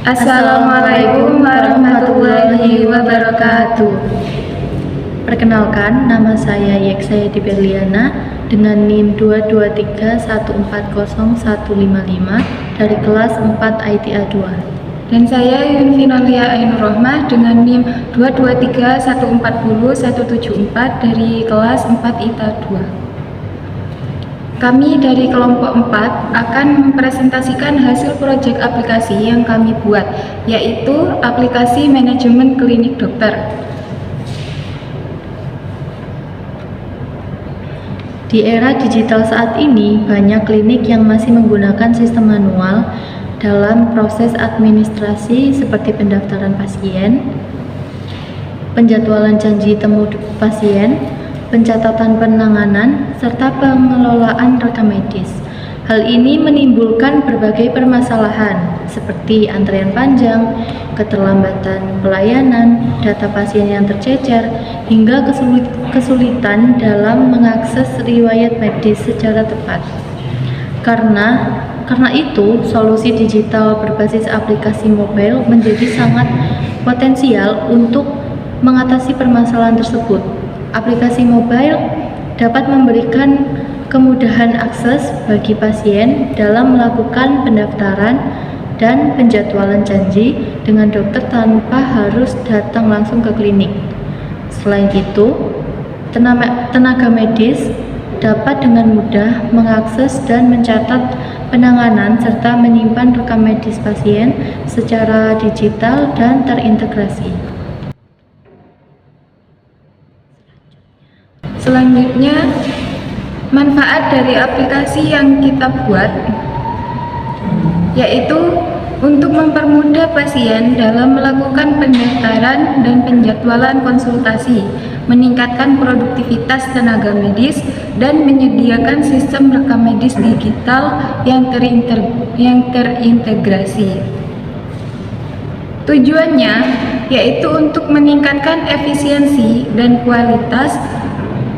Assalamualaikum warahmatullahi wabarakatuh. Perkenalkan, nama saya Yeksayati Berliana dengan NIM 223140155 dari kelas 4 ITA 2. Dan saya Yunfinalia Ainur Rohmah dengan NIM 223140174 dari kelas 4 ITA 2. Kami dari kelompok 4 akan mempresentasikan hasil proyek aplikasi yang kami buat, yaitu aplikasi manajemen klinik dokter. Di era digital saat ini, banyak klinik yang masih menggunakan sistem manual dalam proses administrasi seperti pendaftaran pasien, penjadwalan janji temu pasien, pencatatan penanganan, serta pengelolaan rekam medis. Hal ini menimbulkan berbagai permasalahan seperti antrian panjang, keterlambatan pelayanan, data pasien yang tercecer, hingga kesulitan dalam mengakses riwayat medis secara tepat. Karena itu, solusi digital berbasis aplikasi mobile menjadi sangat potensial untuk mengatasi permasalahan tersebut. Aplikasi mobile dapat memberikan kemudahan akses bagi pasien dalam melakukan pendaftaran dan penjadwalan janji dengan dokter tanpa harus datang langsung ke klinik. Selain itu, tenaga medis dapat dengan mudah mengakses dan mencatat penanganan serta menyimpan rekam medis pasien secara digital dan terintegrasi. Selanjutnya, manfaat dari aplikasi yang kita buat yaitu untuk mempermudah pasien dalam melakukan pendaftaran dan penjadwalan konsultasi, meningkatkan produktivitas tenaga medis, dan menyediakan sistem rekam medis digital yang terintegrasi. Tujuannya yaitu untuk meningkatkan efisiensi dan kualitas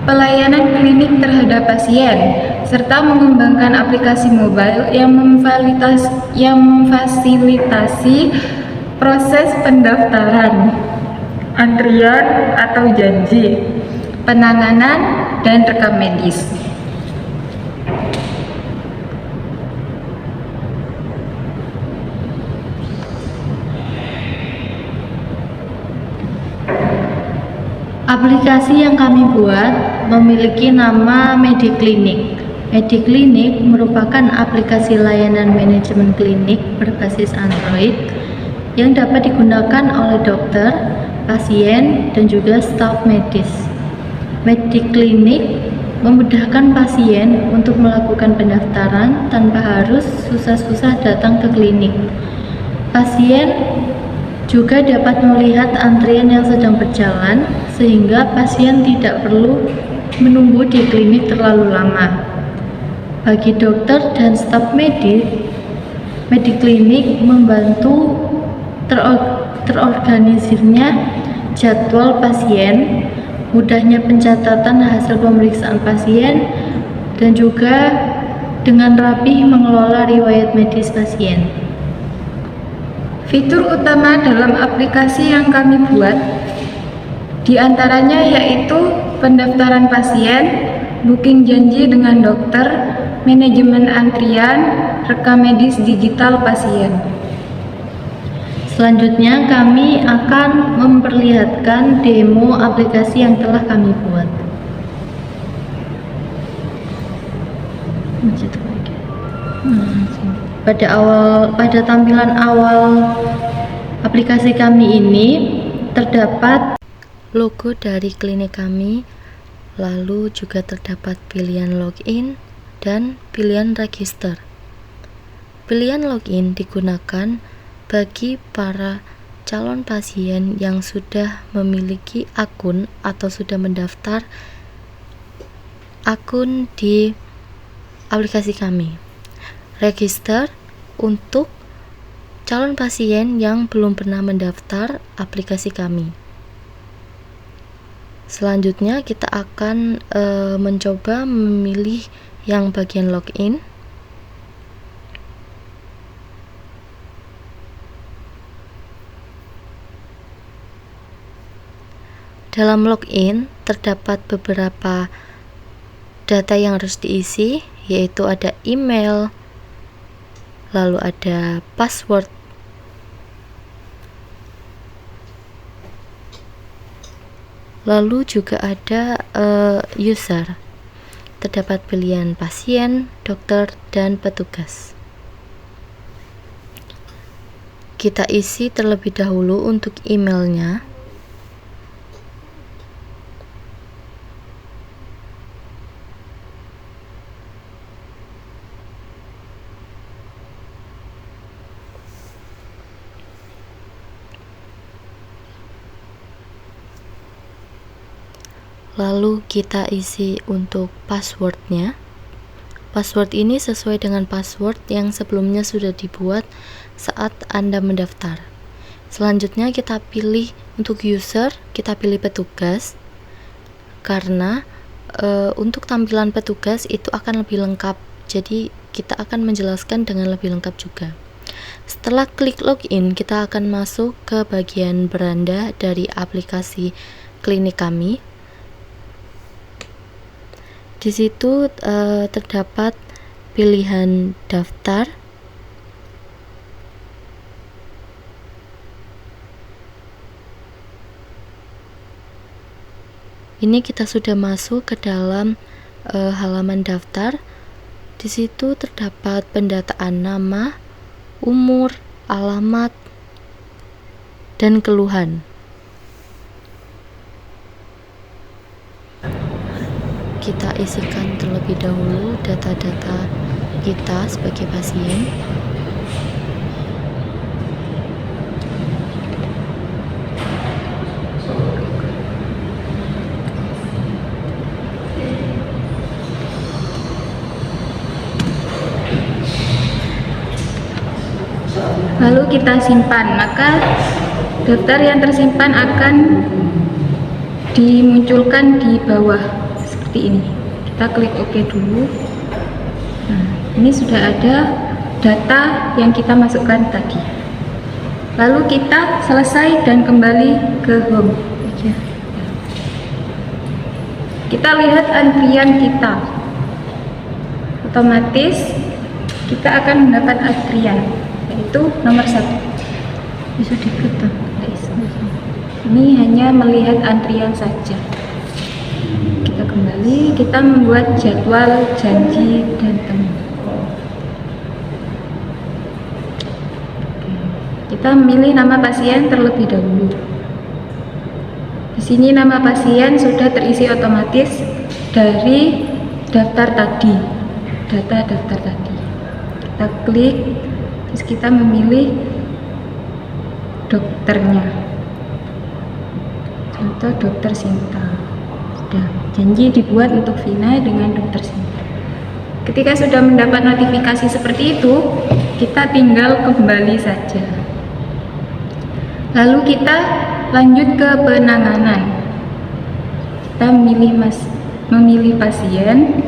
pelayanan klinik terhadap pasien, serta mengembangkan aplikasi mobile yang memfasilitasi proses pendaftaran, antrian atau janji, penanganan, dan rekam medis. Aplikasi yang kami buat memiliki nama Mediklinik. Mediklinik merupakan aplikasi layanan manajemen klinik berbasis Android yang dapat digunakan oleh dokter, pasien, dan juga staf medis. Mediklinik memudahkan pasien untuk melakukan pendaftaran tanpa harus susah-susah datang ke klinik. Pasien juga dapat melihat antrian yang sedang berjalan, sehingga pasien tidak perlu menunggu di klinik terlalu lama. Bagi dokter dan staf medis, Mediklinik membantu terorganisirnya jadwal pasien, mudahnya pencatatan hasil pemeriksaan pasien, dan juga dengan rapi mengelola riwayat medis pasien. Fitur utama dalam aplikasi yang kami buat diantaranya yaitu pendaftaran pasien, booking janji dengan dokter, manajemen antrian, rekam medis digital pasien. Selanjutnya kami akan memperlihatkan demo aplikasi yang telah kami buat. Pada tampilan awal aplikasi kami ini terdapat logo dari klinik kami, lalu juga terdapat pilihan login dan pilihan register. Pilihan login digunakan bagi para calon pasien yang sudah memiliki akun atau sudah mendaftar akun di aplikasi kami. Register untuk calon pasien yang belum pernah mendaftar aplikasi kami. Selanjutnya kita akan mencoba memilih yang bagian login. Dalam login terdapat beberapa data yang harus diisi, yaitu ada email, lalu ada password, lalu juga ada user. Terdapat pilihan pasien, dokter, dan petugas. Kita isi terlebih dahulu untuk emailnya. Lalu kita isi untuk passwordnya. Password ini sesuai dengan password yang sebelumnya sudah dibuat saat Anda mendaftar. Selanjutnya kita pilih untuk user, kita pilih petugas, karena untuk tampilan petugas itu akan lebih lengkap, jadi kita akan menjelaskan dengan lebih lengkap juga. Setelah klik login, kita akan masuk ke bagian beranda dari aplikasi klinik kami. Di situ terdapat pilihan daftar. Ini kita sudah masuk ke dalam halaman daftar. Di situ terdapat pendataan nama, umur, alamat, dan keluhan. Kita isikan terlebih dahulu data-data kita sebagai pasien. Lalu kita simpan, maka daftar yang tersimpan akan dimunculkan di bawah seperti ini. Kita klik OK dulu. Nah, ini sudah ada data yang kita masukkan tadi. Lalu kita selesai dan kembali ke home. Kita lihat antrian kita. Otomatis kita akan mendapat antrian, yaitu nomor 1. Bisa dikata. Ini hanya melihat antrian saja. Kita kembali, kita membuat jadwal janji dan temu. Kita memilih nama pasien terlebih dahulu. Di sini nama pasien sudah terisi otomatis dari daftar tadi, data daftar tadi. Kita klik, terus kita memilih dokternya. Contoh dokter Sinta. Sudah, janji dibuat untuk Vina dengan dokter Sinta. Ketika sudah mendapat notifikasi seperti itu, kita tinggal kembali saja. Lalu kita lanjut ke penanganan. Kita memilih pasien.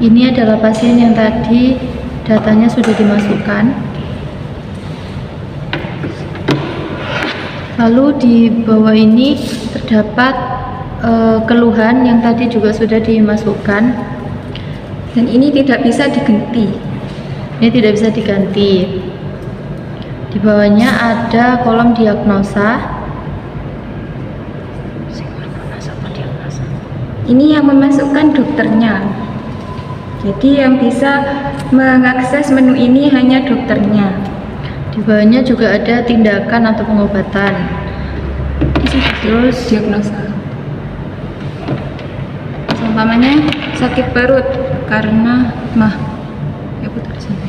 Ini adalah pasien yang tadi datanya sudah dimasukkan. Lalu di bawah ini terdapat keluhan yang tadi juga sudah dimasukkan. Dan ini tidak bisa diganti. Ini tidak bisa diganti. Di bawahnya ada kolom diagnosa. Ini yang memasukkan dokternya. Jadi yang bisa mengakses menu ini hanya dokternya. Di bawahnya juga ada tindakan atau pengobatan. Terus diagnosa. Umpamanya sakit perut karena mah. Ya putar sini.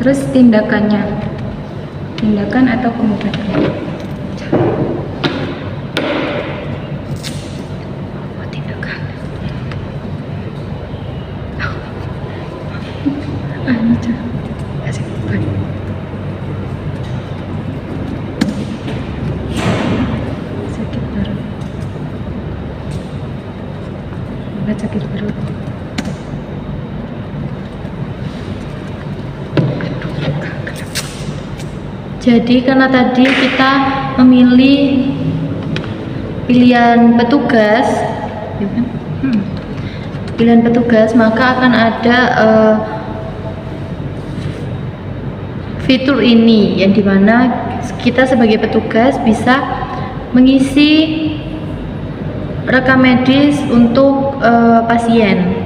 Terus tindakannya. Tindakan atau pengobatan. Sakit perut. Jadi karena tadi kita memilih pilihan petugas, ya kan? Pilihan petugas, maka akan ada fitur ini yang dimana kita sebagai petugas bisa mengisi rekam medis untuk pasien.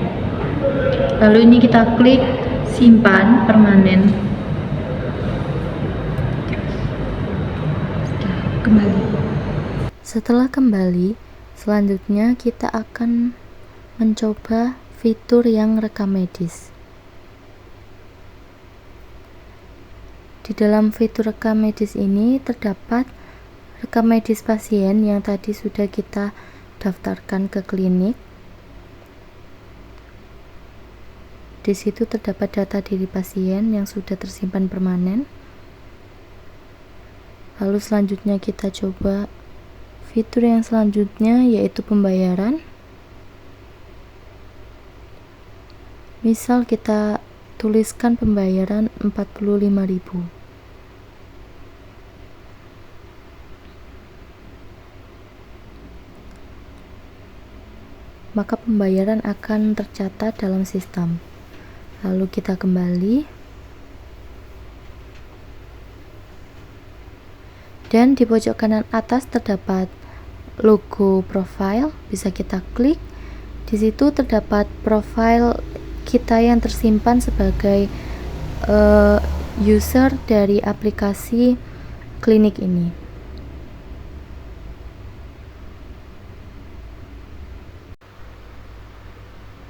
Lalu ini kita klik simpan permanen. Kembali. Setelah kembali, selanjutnya kita akan mencoba fitur yang rekam medis. Di dalam fitur rekam medis ini terdapat rekam medis pasien yang tadi sudah kita daftarkan ke klinik. Di situ terdapat data diri pasien yang sudah tersimpan permanen. Lalu selanjutnya kita coba fitur yang selanjutnya, yaitu pembayaran. Misal kita tuliskan pembayaran 45.000. Maka pembayaran akan tercatat dalam sistem. Lalu kita kembali. Dan di pojok kanan atas terdapat logo profile, bisa kita klik. Di situ terdapat profile kita yang tersimpan sebagai user dari aplikasi klinik ini.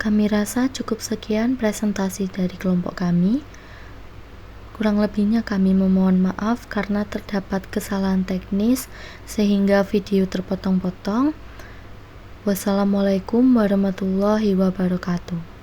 Kami rasa cukup sekian presentasi dari kelompok kami. Kurang lebihnya kami memohon maaf karena terdapat kesalahan teknis sehingga video terpotong-potong. Wassalamualaikum warahmatullahi wabarakatuh.